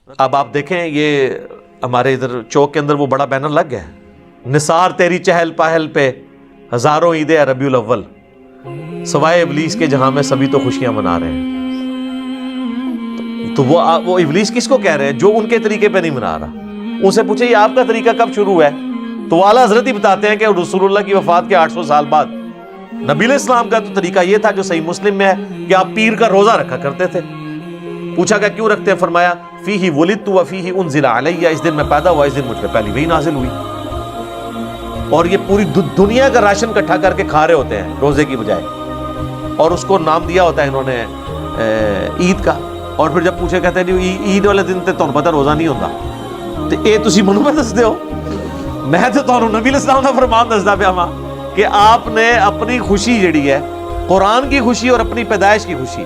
اب آپ دیکھیں یہ ہمارے ادھر چوک کے اندر وہ بڑا بینر لگ گیا ہے، نثار تیری چہل پہل پہ ہزاروں عید ربیع الاول، سوائے ابلیس کے جہاں میں سبھی تو خوشیاں منا رہے ہیں۔ تو وہ ابلیس کس کو کہہ رہے ہیں؟ جو ان کے طریقے پہ نہیں منا رہا۔ ان سے پوچھے یہ آپ کا طریقہ کب شروع ہے؟ تو وہ اعلیٰ حضرت ہی بتاتے ہیں کہ رسول اللہ کی وفات کے 800 سال بعد نبی علیہ السلام کا تو طریقہ یہ تھا جو صحیح مسلم میں ہے کہ آپ پیر کا روزہ رکھا کرتے تھے۔ پوچھا کہ کیوں رکھتے ہیں؟ فرمایا فیہ ولدت وفیہ انزل علیہ، اس دن میں پیدا ہوا، اس دن مجھ پہ پہلی وحی نازل ہوئی۔ اور یہ پوری دنیا کا راشن اکٹھا کر کے کھا رہے ہوتے ہیں روزے کی بجائے، اور اس کو نام دیا ہوتا ہے انہوں نے عید کا۔ اور پھر جب پوچھے کہتے ہیں جی عید والے دن تے تمہیں پتہ روزہ نہیں ہوتا، تو اے تسی منو میں دسدے ہو، میں تو تمہیں نبی علیہ السلام کا فرمان دسدا پیا ہاں کہ آپ نے اپنی خوشی جڑی ہے، قرآن کی خوشی اور اپنی پیدائش کی خوشی،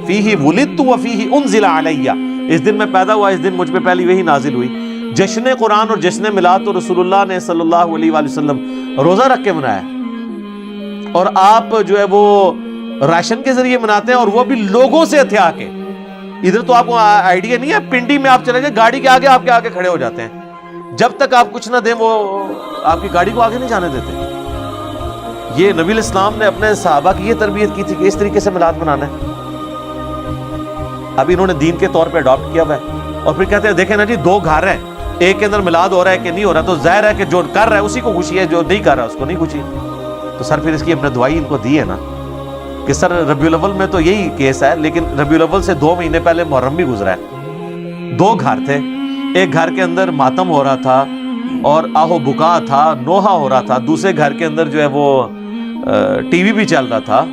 فیہ ولدت وفیہ انزل علیہ، اس دن میں پیدا ہوا، اس دن مجھ پہ پہلی وحی نازل ہوئی۔ جشن قرآن اور جشن میلاد تو رسول اللہ نے صلی اللہ علیہ وآلہ وسلم روزہ رکھ کے منایا، اور آپ جو ہے وہ راشن کے ذریعے مناتے ہیں، اور وہ بھی لوگوں سے ہتھیا کے۔ ادھر تو آپ کو آئیڈیا نہیں ہے، پنڈی میں آپ چلے جائیں گاڑی کے آگے آپ کے آگے کھڑے ہو جاتے ہیں، جب تک آپ کچھ نہ دیں وہ آپ کی گاڑی کو آگے نہیں جانے دیتے۔ یہ نبی علیہ السلام نے اپنے صحابہ کی یہ تربیت کی تھی کہ اس طریقے سے میلاد منانا ہے۔ اب انہوں نے دین کے طور پہ اڈاپٹ کیا ہوا ہے، اور پھر کہتے ہیں دیکھیں نا جی دو گھر ہیں، ایک کے اندر میلاد ہو رہا ہے کہ نہیں ہو رہا، تو ظاہر ہے کہ جو کر رہا ہے اسی کو خوشی ہے، جو نہیں کر رہا اس کو نہیں خوشی۔ تو سر پھر اس کی اپنے دعائی ان کو دی ہے نا کہ سر ربیع الاول میں تو یہی کیس ہے، لیکن ربیع الاول سے 2 مہینے پہلے محرم بھی گزرا ہے، 2 گھر تھے، ایک گھر کے اندر ماتم ہو رہا تھا اور آہو بکا تھا، نوحہ ہو رہا تھا، دوسرے گھر کے اندر جو ہے وہ ٹی وی بھی چل رہا تھا۔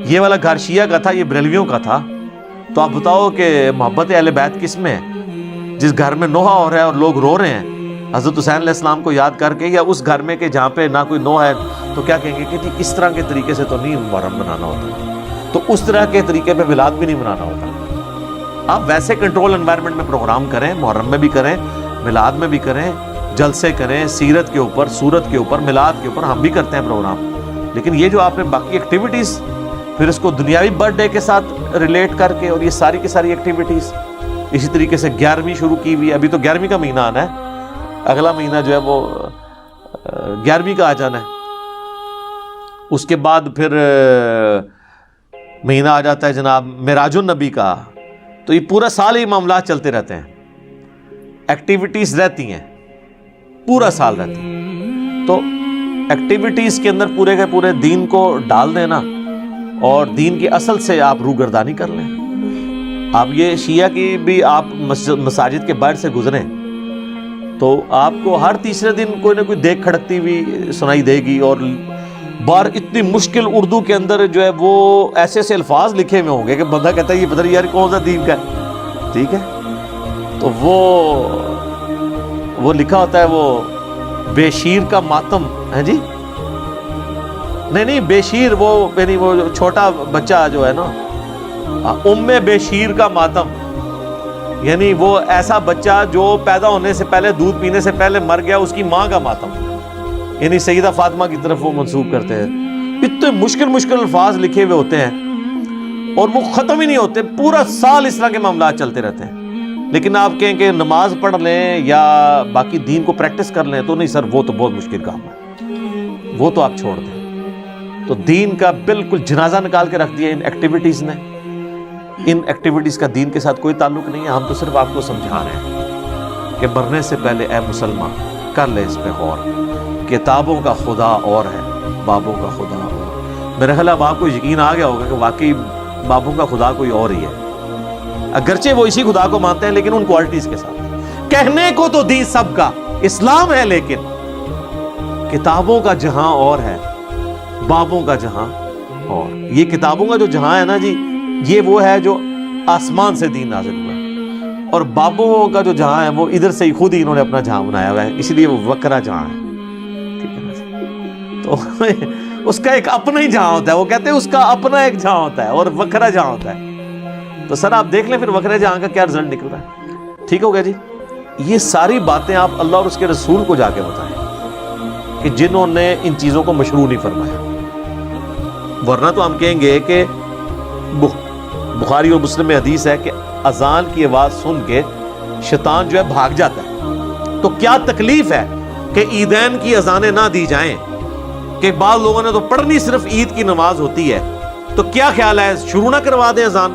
یہ والا گھر شیعہ کا تھا، یہ بریلویوں کا تھا۔ تو آپ بتاؤ کہ محبت اہل بیت کس میں ہے؟ جس گھر میں نوحہ ہو رہا ہے اور لوگ رو رہے ہیں حضرت حسین علیہ السلام کو یاد کر کے، یا اس گھر میں کہ جہاں پہ نہ کوئی نوحہ ہے، تو کیا کہیں گے کہ جی اس طرح کے طریقے سے تو نہیں محرم منانا ہوتا، تو اس طرح کے طریقے پہ میلاد بھی نہیں منانا ہوتا۔ آپ ویسے کنٹرول انوائرمنٹ میں پروگرام کریں، محرم میں بھی کریں، میلاد میں بھی کریں، جلسے کریں، سیرت کے اوپر، سورت کے اوپر، میلاد کے اوپر ہم بھی کرتے ہیں پروگرام، لیکن یہ جو آپ نے باقی ایکٹیویٹیز پھر اس کو دنیاوی برتھ ڈے کے ساتھ ریلیٹ کر کے، اور یہ ساری کی ساری ایکٹیویٹیز اسی طریقے سے 11ویں شروع کی ہوئی ہے، ابھی تو 11ویں کا مہینہ آنا ہے، اگلا مہینہ جو ہے وہ 11ویں کا آ جانا ہے، اس کے بعد پھر مہینہ آ جاتا ہے جناب معراج النبی کا۔ تو یہ پورا سال ہی معاملات چلتے رہتے ہیں، ایکٹیویٹیز رہتی ہیں، پورا سال رہتی ہیں۔ تو ایکٹیویٹیز کے اندر پورے کے پورے دین کو ڈال دینا، اور دین کی اصل سے آپ روگردانی کر لیں۔ آپ یہ شیعہ کی بھی آپ مساجد کے باہر سے گزریں تو آپ کو ہر تیسرے دن کوئی نہ کوئی دیکھ کھڑکتی ہوئی سنائی دے گی، اور بار اتنی مشکل اردو کے اندر جو ہے وہ ایسے ایسے الفاظ لکھے ہوئے ہوں گے کہ بندہ کہتا ہے یہ پتہ نہیں یار کون سا دین کا ہے، ٹھیک ہے؟ تو وہ لکھا ہوتا ہے وہ بے شیر کا ماتم ہے جی، نہیں بے شیر وہ یعنی وہ چھوٹا بچہ جو ہے نا، ام بے شیر کا ماتم، یعنی وہ ایسا بچہ جو پیدا ہونے سے پہلے، دودھ پینے سے پہلے مر گیا، اس کی ماں کا ماتم، یعنی سیدہ فاطمہ کی طرف وہ منسوب کرتے ہیں۔ اتنے مشکل الفاظ لکھے ہوئے ہوتے ہیں اور وہ ختم ہی نہیں ہوتے، پورا سال اس طرح کے معاملات چلتے رہتے ہیں۔ لیکن آپ کہیں کہ نماز پڑھ لیں یا باقی دین کو پریکٹس کر لیں، تو نہیں سر وہ تو بہت مشکل کام ہے، وہ تو آپ چھوڑ دیں۔ تو دین کا بالکل جنازہ نکال کے رکھ دیا ان ایکٹیویٹیز نے۔ ان ایکٹیویٹیز کا دین کے ساتھ کوئی تعلق نہیں ہے، ہم تو صرف آپ کو سمجھا رہے ہیں کہ مرنے سے پہلے اے مسلمان کر لے اس پہ غور، کتابوں کا خدا اور ہے، بابوں کا خدا اور۔ میرے خیال اب آپ کو یقین آ گیا ہوگا کہ واقعی بابوں کا خدا کوئی اور ہی ہے، اگرچہ وہ اسی خدا کو مانتے ہیں لیکن ان کوالٹیز کے ساتھ۔ کہنے کو تو دین سب کا اسلام ہے، لیکن کتابوں کا جہاں اور ہے، بابوں کا جہاں اور۔ یہ کتابوں کا جو جہاں ہے نا جی، یہ وہ ہے جو آسمان سے دین نازل ہوا ہے، اور بابوں کا جو جہاں ہے وہ ادھر سے ہی خود ہی انہوں نے اپنا جہاں بنایا ہوا ہے، اسی لیے وہ وکرا جہاں ہے، ٹھیک ہے نا جی؟ تو اس کا ایک اپنا ہی جہاں ہوتا ہے، وہ کہتے ہیں اس کا اپنا ایک جہاں ہوتا ہے اور وکرا جہاں ہوتا ہے۔ تو سر آپ دیکھ لیں پھر وکرا جہاں کا کیا رزلٹ نکل رہا ہے، ٹھیک ہو گیا جی؟ یہ ساری باتیں آپ اللہ اور اس کے رسول کو جا کے بتائیں کہ جنہوں نے ان چیزوں کو مشروع نہیں فرمایا، ورنہ تو ہم کہیں گے کہ بخاری اور مسلم میں حدیث ہے کہ اذان کی آواز سن کے شیطان جو ہے بھاگ جاتا ہے. تو کیا تکلیف ہے کہ عیدین کی اذانیں نہ دی جائیں, کہ بعض لوگوں نے تو پڑھنی صرف عید کی نماز ہوتی ہے, تو کیا خیال ہے شروع نہ کروا دیں اذان,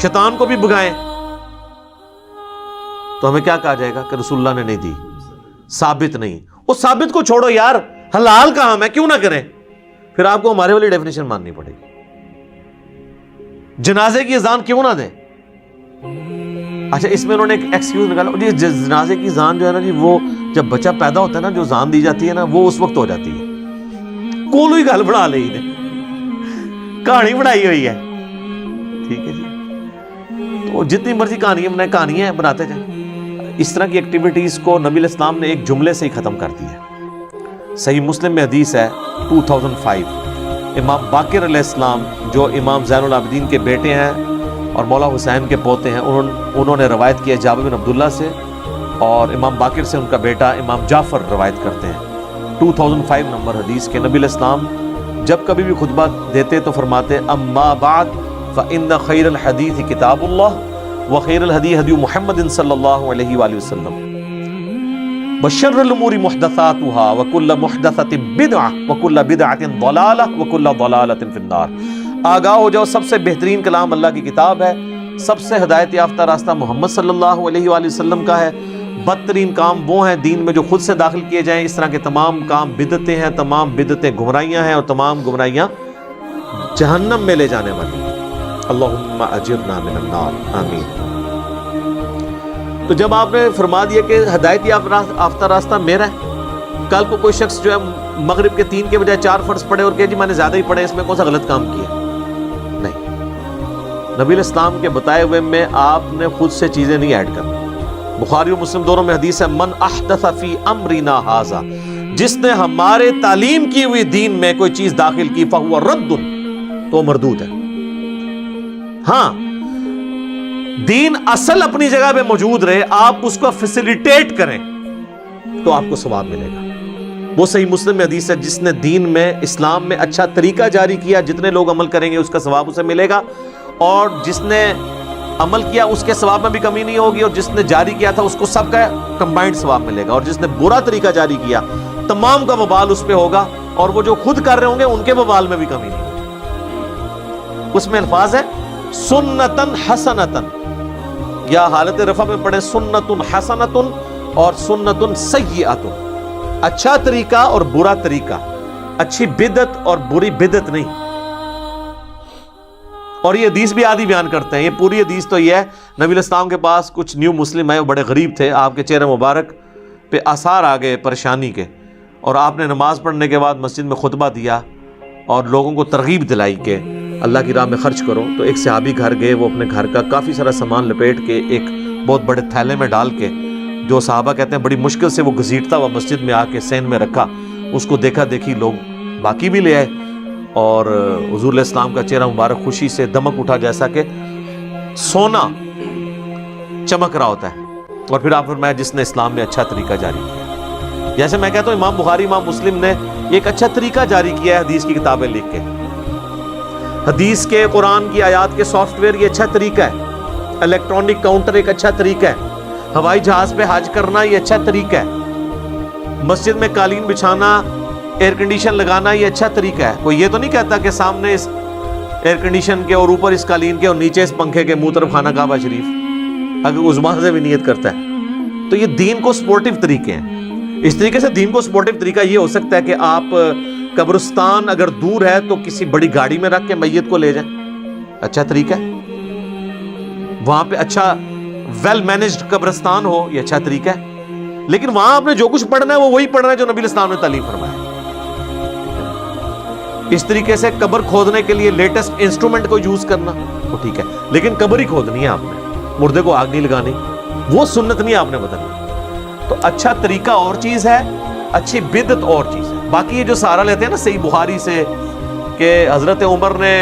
شیطان کو بھی بھگائیں. تو ہمیں کیا کہا جائے گا کہ رسول اللہ نے نہیں دی, ثابت نہیں. اس ثابت کو چھوڑو یار, حلال کام ہے کیوں نہ کریں, پھر آپ کو ہمارے والی ڈیفینیشن ماننی پڑے گی. جنازے کی اذان کیوں نہ دیں؟ اچھا اس میں انہوں نے ایک ایکسکیوز نکالا, جی جنازے کی اذان جو ہے نا جی, وہ جب بچہ پیدا ہوتا ہے نا, جو اذان دی جاتی ہے نا وہ اس وقت ہو جاتی ہے. کولو ہی گل بنا لی نے, کہانی بنائی ہوئی ہے. ٹھیک ہے جی, تو جتنی مرضی کہانیاں بنائیں, کہانیاں بناتے جائیں. اس طرح کی ایکٹیویٹیز کو نبی علیہ السلام نے ایک جملے سے ہی ختم کر دیا. صحیح مسلم میں حدیث ہے 2005, امام باقر علیہ السلام جو امام زین العابدین کے بیٹے ہیں اور مولا حسین کے پوتے ہیں, انہوں نے روایت کیا جابر بن عبداللہ سے, اور امام باقر سے ان کا بیٹا امام جعفر روایت کرتے ہیں. 2005 نمبر حدیث کے نبی علیہ السلام جب کبھی بھی خطبہ دیتے تو فرماتے اما بعد فإن خیر الحدیث کتاب اللہ وخیر الہدی ہدی محمد صلی اللہ علیہ وآلہ وسلم وشر الامور محدثاتها وکل محدثۃ بدعہ وکل بدعۃ ضلالہ وکل ضلالۃ فی النار. آگاہ ہو جاؤ, سب سے بہترین کلام اللہ کی کتاب ہے, سب سے ہدایت یافتہ راستہ محمد صلی اللہ علیہ وآلہ وسلم کا ہے, بدترین کام وہ ہیں دین میں جو خود سے داخل کیے جائیں, اس طرح کے تمام کام بدعتیں ہیں, تمام بدعتیں گمراہیاں ہیں, اور تمام گمراہیاں جہنم میں لے جانے والی ہیں. اللہم اجرنا من النار, آمین. تو جب آپ نے فرما دیا کہ ہدایت یافتہ راستہ میرا ہے, کل کو کوئی شخص جو ہے مغرب کے 3 کے بجائے 4 فرض پڑھے اور کہ جی میں نے زیادہ ہی پڑھے, اس میں کون سا غلط کام کیا؟ نہیں. نبی علیہ السلام کے بتائے ہوئے میں آپ نے خود سے چیزیں نہیں ایڈ کرنی. بخاری اور مسلم دونوں میں حدیث ہے من احدث فی امرنا ھذا, جس نے ہمارے تعلیم کی ہوئی دین میں کوئی چیز داخل کی فہو رد, تو مردود ہے. ہاں دین اصل اپنی جگہ پہ موجود رہے, آپ اس کو فیسیلیٹیٹ کریں تو آپ کو ثواب ملے گا. وہ صحیح مسلم میں حدیث ہے جس نے دین میں اسلام میں اچھا طریقہ جاری کیا, جتنے لوگ عمل کریں گے اس کا ثواب اسے ملے گا, اور جس نے عمل کیا اس کے ثواب میں بھی کمی نہیں ہوگی, اور جس نے جاری کیا تھا اس کو سب کا کمبائنڈ ثواب ملے گا, اور جس نے برا طریقہ جاری کیا تمام کا وبال اس پہ ہوگا, اور وہ جو خود کر رہے ہوں گے ان کے وبال میں بھی کمی نہیں ہوگی. اس میں الفاظ ہے سنتن حسنتن, یا حالت رفع میں پڑھیں سنتن حسنتن اور سنتن سیئتن, اچھا طریقہ اور برا طریقہ, اچھی بدعت اور بری بدعت نہیں. اور یہ حدیث بھی آدھی بیان کرتے ہیں, یہ پوری حدیث تو یہ ہے, نبی علیہ السلام کے پاس کچھ نیو مسلم آئے, وہ بڑے غریب تھے, آپ کے چہرے مبارک پہ آثار آ گئے پریشانی کے, اور آپ نے نماز پڑھنے کے بعد مسجد میں خطبہ دیا اور لوگوں کو ترغیب دلائی کہ اللہ کی راہ میں خرچ کرو. تو ایک صحابی گھر گئے, وہ اپنے گھر کا کافی سارا سامان لپیٹ کے ایک بہت بڑے تھیلے میں ڈال کے, جو صحابہ کہتے ہیں بڑی مشکل سے وہ گھسیٹتا ہوا مسجد میں آ کے سین میں رکھا. اس کو دیکھا دیکھی لوگ باقی بھی لے آئے, اور حضور علیہ السلام کا چہرہ مبارک خوشی سے دمک اٹھا جیسا کہ سونا چمک رہا ہوتا ہے. اور پھر آپ فرمایا جس نے اسلام میں اچھا طریقہ جاری کیا. جیسے میں کہتا ہوں امام بخاری امام مسلم نے ایک اچھا طریقہ جاری کیا ہے حدیث کی کتابیں لکھ کے. حدیث کے قرآن کی آیات کے سافٹ ویئر یہ اچھا طریقہ ہے, الیکٹرانک کاؤنٹر ایک اچھا طریقہ ہے, ہوائی جہاز پہ حج کرنا یہ اچھا طریقہ ہے, مسجد میں قالین بچھانا, ایئر کنڈیشن لگانا یہ اچھا طریقہ ہے. کوئی یہ تو نہیں کہتا کہ سامنے اس ایئر کنڈیشن کے اور اوپر اس قالین کے اور نیچے اس پنکھے کے منہ طرف خانہ کعبہ شریف, اگر عثمان سے بھی نیت کرتا ہے. تو یہ دین کو سپورٹیو طریقے ہیں. اس طریقے سے دین کو سپورٹیو طریقہ یہ ہو سکتا ہے کہ آپ قبرستان اگر دور ہے تو کسی بڑی گاڑی میں رکھ کے میت کو لے جائیں, اچھا طریقہ ہے. وہاں پہ اچھا ویل مینجڈ قبرستان ہو, یہ اچھا طریقہ ہے. لیکن وہاں آپ نے جو کچھ پڑھنا ہے وہ وہی پڑھنا ہے جو نبی علیہ السلام نے تعلیم فرمایا. اس طریقے سے قبر کھودنے کے لیے لیٹسٹ انسٹرومنٹ کو یوز کرنا وہ ٹھیک ہے, لیکن قبر ہی کھودنی ہے آپ نے, مردے کو آگ نہیں لگانی, وہ سنت نہیں آپ نے بدلنی. تو اچھا طریقہ اور چیز ہے, اچھی بدعت اور چیز ہے. باقی یہ جو سہارا لیتے ہیں نا صحیح بخاری سے کہ حضرت عمر نے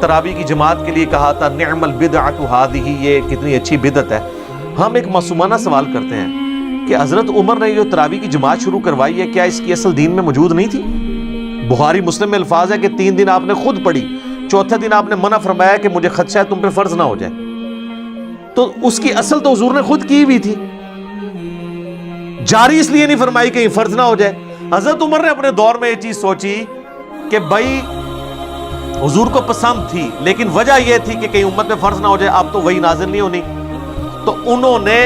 تراویح کی جماعت کے لیے کہا تھا نعم البدعۃ ھذہ, یہ کتنی اچھی بدعت ہے. ہم ایک معصومانہ سوال کرتے ہیں کہ حضرت عمر نے جو تراویح کی جماعت شروع کروائی ہے کیا اس کی اصل دین میں موجود نہیں تھی؟ بخاری مسلم میں الفاظ ہے کہ 3 دن آپ نے خود پڑھی, چوتھے دن آپ نے منع فرمایا کہ مجھے خدشہ ہے تم پہ فرض نہ ہو جائے، تو اس کی اصل تو حضور نے خود کی ہوئی تھی، جاری اس لیے نہیں فرمائی کہ فرض نہ ہو جائے۔ حضرت عمر نے اپنے دور میں یہ چیز سوچی کہ بھائی حضور کو پسند تھی، لیکن وجہ یہ تھی کہ کہیں امت میں فرض نہ ہو جائے، اب تو وہی نازل نہیں ہونی، تو انہوں نے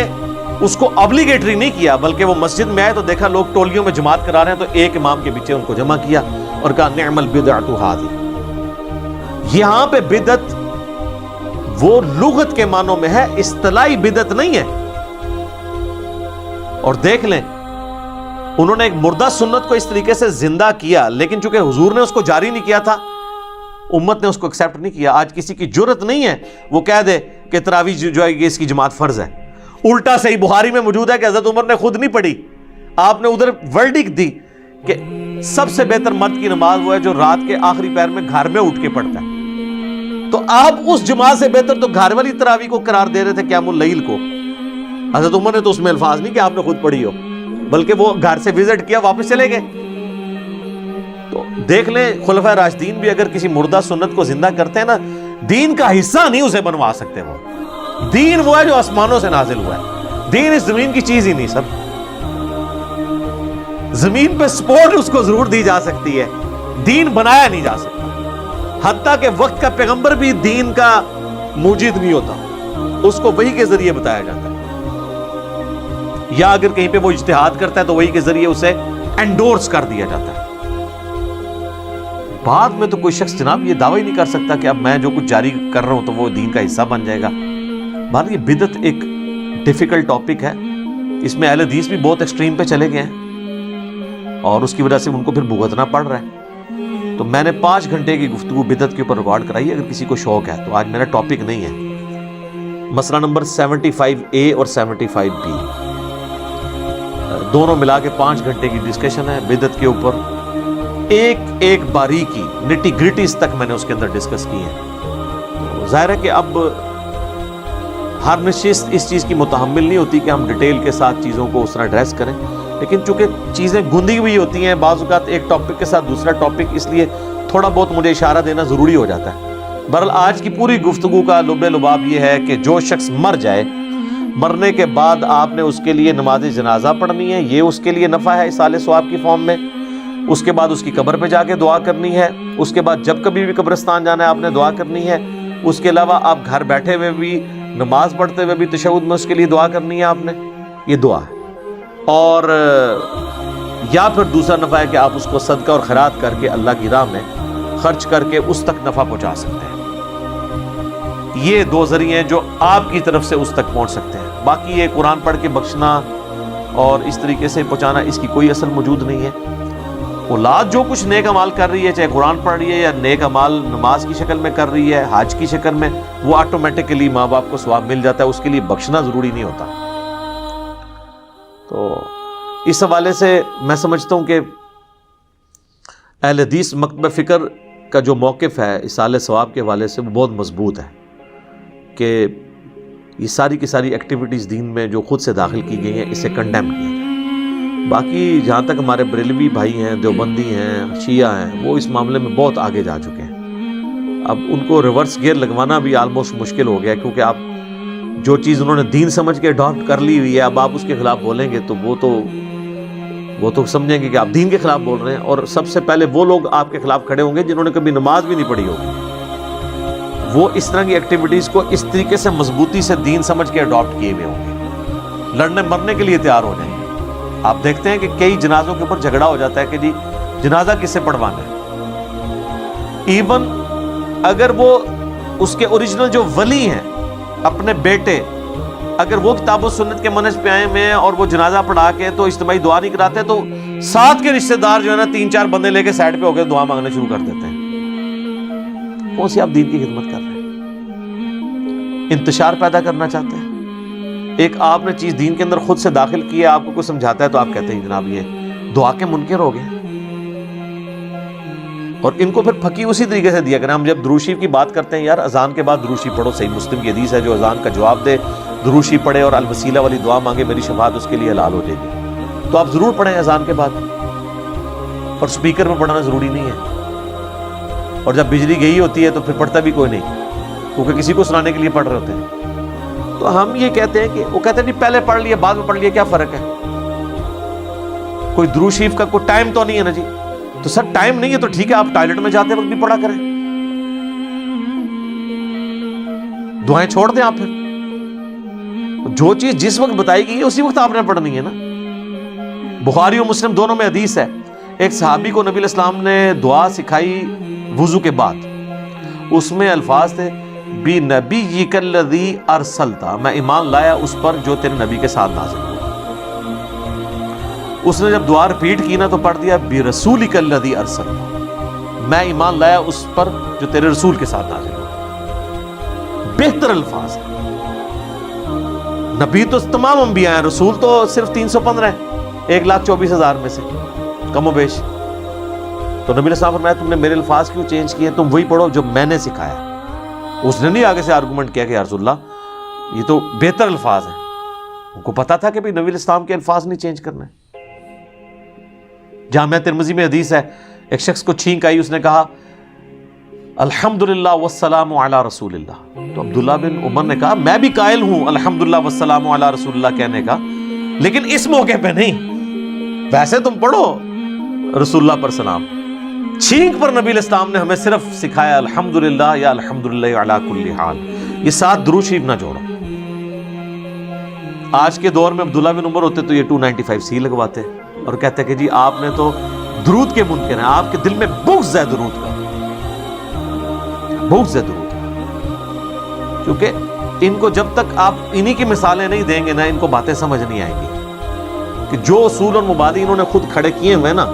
اس کو ابلیگیٹری نہیں کیا، بلکہ وہ مسجد میں آئے تو دیکھا لوگ ٹولیوں میں جماعت کرا رہے ہیں، تو ایک امام کے پیچھے ان کو جمع کیا اور کہا نعم البدعۃ ھذہ۔ یہاں پہ بدعت وہ لغت کے معنوں میں ہے، اصطلاحی بدعت نہیں ہے۔ اور دیکھ لیں انہوں نے ایک مردہ سنت کو اس طریقے سے زندہ کیا، لیکن چونکہ حضور نے اس کو جاری نہیں کیا تھا، امت نے اس کو ایکسیپٹ نہیں کیا۔ آج کسی کی جرت نہیں ہے وہ کہہ دے کہ تراویح جو ہے اس کی جماعت فرض ہے۔ الٹا صحیح بخاری میں موجود ہے کہ حضرت عمر نے خود نہیں پڑھی، آپ نے ادھر ورڈکٹ دی کہ سب سے بہتر مرد کی نماز وہ ہے جو رات کے آخری پہر میں گھر میں اٹھ کے پڑھتا ہے، تو آپ اس جماعت سے بہتر تو گھر والی تراویح کو قرار دے رہے تھے قیام اللیل کو۔ حضرت عمر نے تو اس میں الفاظ نہیں کہ آپ نے خود پڑھی ہو، بلکہ وہ گھر سے وزٹ کیا واپس چلے گئے۔ تو دیکھ لیں خلفائے راشدین بھی اگر کسی مردہ سنت کو زندہ کرتے ہیں نا، دین کا حصہ نہیں اسے بنوا سکتے۔ وہ دین وہ ہے جو آسمانوں سے نازل ہوا ہے، دین اس زمین کی چیز ہی نہیں سب۔ زمین پہ سپورٹ اس کو ضرور دی جا سکتی ہے، دین بنایا نہیں جا سکتا۔ حتیٰ کہ وقت کا پیغمبر بھی دین کا موجد نہیں ہوتا، اس کو وحی کے ذریعے بتایا جاتا ہے، یا اگر کہیں پہ وہ اجتہاد کرتا ہے تو وحی کے ذریعے اسے انڈورس کر دیا جاتا ہے۔ بعد میں تو کوئی شخص جناب یہ دعویٰ ہی نہیں کر سکتا کہ اب میں جو کچھ جاری کر رہا ہوں تو وہ دین کا حصہ بن جائے گا۔ بعد یہ بدعت ایک ڈیفیکلٹ ٹاپک ہے، اس میں اہل حدیث بھی بہت ایکسٹریم پہ چلے گئے ہیں اور اس کی وجہ سے ان کو پھر بھگتنا پڑ رہا ہے۔ تو میں نے 5 گھنٹے کی گفتگو بدعت کے اوپر ریکارڈ کرائی، اگر کسی کو شوق ہے تو آج میرا ٹاپک نہیں ہے۔ مسئلہ نمبر 75A اور 75B دونوں ملا کے 5 گھنٹے کی ڈسکشن ہے بدعت کے اوپر، ایک ایک باریکی نٹی گریٹیز تک میں نے اس کے اندر ڈسکس کی ہے۔ ظاہر ہے کہ اب ہر نشست اس چیز کی متحمل نہیں ہوتی کہ ہم ڈیٹیل کے ساتھ چیزوں کو اس طرح ایڈریس کریں، لیکن چونکہ چیزیں گندی ہوئی ہوتی ہیں بعض اوقات ایک ٹاپک کے ساتھ دوسرا ٹاپک، اس لیے تھوڑا بہت مجھے اشارہ دینا ضروری ہو جاتا ہے۔ بہرحال آج کی پوری گفتگو کا لب لباب یہ ہے کہ جو شخص مر جائے، مرنے کے بعد آپ نے اس کے لیے نماز جنازہ پڑھنی ہے، یہ اس کے لیے نفع ہے اصالہ ثواب کی فارم میں۔ اس کے بعد اس کی قبر پہ جا کے دعا کرنی ہے، اس کے بعد جب کبھی بھی قبرستان جانا ہے آپ نے دعا کرنی ہے۔ اس کے علاوہ آپ گھر بیٹھے ہوئے بھی نماز پڑھتے ہوئے بھی تشہد میں اس کے لیے دعا کرنی ہے آپ نے، یہ دعا ہے۔ اور یا پھر دوسرا نفع ہے کہ آپ اس کو صدقہ اور خیرات کر کے اللہ کی راہ میں خرچ کر کے اس تک نفع پہنچا سکتے ہیں۔ یہ 2 ذریعے ہیں جو آپ کی طرف سے اس تک پہنچ سکتے ہیں۔ باقی یہ قرآن پڑھ کے بخشنا اور اس طریقے سے پہنچانا، اس کی کوئی اصل موجود نہیں ہے۔ اولاد جو کچھ نیک عمال کر رہی ہے، چاہے قرآن پڑھ رہی ہے یا نیک عمال نماز کی شکل میں کر رہی ہے، حج کی شکل میں، وہ آٹومیٹکلی ماں باپ کو ثواب مل جاتا ہے، اس کے لیے بخشنا ضروری نہیں ہوتا۔ تو اس حوالے سے میں سمجھتا ہوں کہ اہل حدیث مکتب فکر کا جو موقف ہے اصالہ ثواب کے حوالے سے وہ بہت مضبوط ہے کہ یہ ساری کی ساری ایکٹیویٹیز دین میں جو خود سے داخل کی گئی ہیں اسے کنڈیم کیا جائے۔ باقی جہاں تک ہمارے بریلوی بھائی ہیں، دیوبندی ہیں، شیعہ ہیں، وہ اس معاملے میں بہت آگے جا چکے ہیں۔ اب ان کو ریورس گیئر لگوانا بھی آلموسٹ مشکل ہو گیا، کیونکہ آپ جو چیز انہوں نے دین سمجھ کے اڈاپٹ کر لی ہوئی ہے، اب آپ اس کے خلاف بولیں گے تو وہ تو سمجھیں گے کہ آپ دین کے خلاف بول رہے ہیں، اور سب سے پہلے وہ لوگ آپ کے خلاف کھڑے ہوں گے جنہوں نے کبھی نماز بھی نہیں پڑھی ہوگی۔ وہ اس طرح کی ایکٹیویٹیز کو اس طریقے سے مضبوطی سے دین سمجھ کے اڈاپٹ کیے ہوئے ہوں گے، لڑنے مرنے کے لیے تیار ہو جائیں گے۔ آپ دیکھتے ہیں کہ کئی جنازوں کے اوپر جھگڑا ہو جاتا ہے کہ جی جنازہ کس سے پڑھوانا ہے۔ ایون اگر وہ اس کے اوریجنل جو ولی ہیں اپنے بیٹے، اگر وہ کتاب و سنت کے منہج پہ آئے ہوئے ہیں اور وہ جنازہ پڑھا کے تو اجتماعی دعا نہیں کراتے، تو ساتھ کے رشتہ دار جو ہے نا 3-4 بندے لے کے سائڈ پہ ہو کے دعا مانگنا شروع کر دیتے ہیں۔ کون سی آپ دین کی خدمت کر رہے ہیں؟ انتشار پیدا کرنا چاہتے ہیں؟ ایک آپ نے چیز دین کے اندر خود سے داخل کی ہے، آپ کو کوئی سمجھاتا ہے تو آپ کہتے ہیں جناب یہ دعا کے منکر ہو گئے، اور ان کو پھر پھکی اسی طریقے سے دیا کریں۔ ہم جب درود شریف کی بات کرتے ہیں، یار اذان کے بعد درود شریف پڑھو، صحیح مسلم کی حدیث ہے، جو اذان کا جواب دے درود شریف پڑھے اور الوسیلہ والی دعا مانگے میری شفاعت اس کے لیے حلال ہو جائے گی، تو آپ ضرور پڑھیں اذان کے بعد، اور سپیکر میں پڑھنا ضروری نہیں ہے۔ اور جب بجلی گئی ہوتی ہے تو پھر پڑھتا بھی کوئی نہیں، کیونکہ کسی کو سنانے کے لیے پڑھ رہے ہوتے ہیں۔ تو ہم یہ کہتے ہیں کہ وہ کہتے ہیں پہلے پڑھ لیا بعد میں پڑھ لیا، کیا فرق ہے؟ کوئی درود شریف کا کوئی ٹائم تو نہیں ہے نا جی۔ تو سر ٹائم نہیں ہے تو ٹھیک ہے، آپ ٹوائلٹ میں جاتے وقت بھی پڑھا کریں، دعائیں چھوڑ دیں آپ۔ پھر جو چیز جس وقت بتائی گئی ہے اسی وقت آپ نے پڑھنی ہے نا۔ بخاری اور مسلم دونوں میں حدیث ہے، ایک صحابی کو نبی علیہ السلام نے دعا سکھائی وضو کے بعد، اس میں الفاظ تھے بِنَبِيِّكَ الَّذِي أَرْسَلْتَ، میں ایمان لایا اس پر جو تیرے نبی کے ساتھ نازل ہوا۔ اس نے جب دعا ریپیٹ کی نا تو پڑھ دیا بِرَسُولِكَ الَّذِي أَرْسَلْتَ، میں ایمان لایا اس پر جو تیرے رسول کے ساتھ نازل ہوا۔ بہتر الفاظ ہیں۔ نبی تو تمام انبیاء ہیں، رسول تو صرف 315 ہیں 1,24,000 میں سے کم و بیش۔ تو نبی علیہ السلام فرمایا تم نے میرے الفاظ کیوں چینج کیے؟ تم وہی پڑھو جو میں نے سکھایا۔ اس نے نہیں آگے سے آرگومنٹ کیا کہ یا رسول اللہ یہ تو بہتر الفاظ ہیں، ان کو پتا تھا کہ نبی علیہ السلام کے الفاظ نہیں چینج کرنا ہے۔ جامعہ ترمذی میں حدیث ہے، ایک شخص کو چھینک آئی، اس نے کہا الحمدللہ والسلام علی رسول اللہ۔ تو عبداللہ بن عمر نے کہا میں بھی قائل ہوں الحمدللہ والسلام علی رسول اللہ کہنے کا، لیکن اس موقع پہ نہیں، ویسے تم پڑھو رسول اللہ پر سلام۔ چھینک پر نبی علیہ السلام نے ہمیں صرف سکھایا الحمدللہ یا الحمدللہ علی کل حال، یہ 7 درود شریف نہ جوڑو۔ آج کے دور میں عبداللہ بن عمر ہوتے تو یہ 295C لگواتے اور کہتے کہ جی آپ نے تو درود کے منکر ہیں، آپ کے دل میں بغض ہے درود کا، بغض ہے درود کا۔ کیونکہ ان کو جب تک آپ انہی کی مثالیں نہیں دیں گے نا، ان کو باتیں سمجھ نہیں آئیں گی کہ جو اصول اور مبادی انہوں نے خود کھڑے کیے ہوئے نا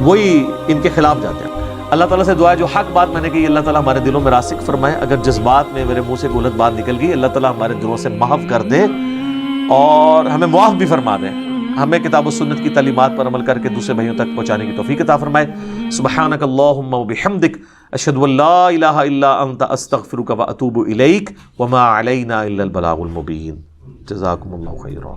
وہی ان کے خلاف جاتے ہیں۔ اللہ تعالیٰ سے دعا ہے جو حق بات میں نے کہی اللہ تعالیٰ ہمارے دلوں میں راسخ فرمائے، اگر جذبات میں میرے منہ سے غلط بات نکل گئی اللہ تعالیٰ ہمارے دلوں سے محو کر دے اور ہمیں معاف بھی فرما دے، ہمیں کتاب و سنت کی تعلیمات پر عمل کر کے دوسرے بھائیوں تک پہنچانے کی توفیق عطا فرمائے۔ سبحانک اللہم وبحمدک اشہد ان لا الہ الا انت استغفرک واتوب الیک وما علینا الا البلاغ المبین۔ جزاکم اللہ خیرا۔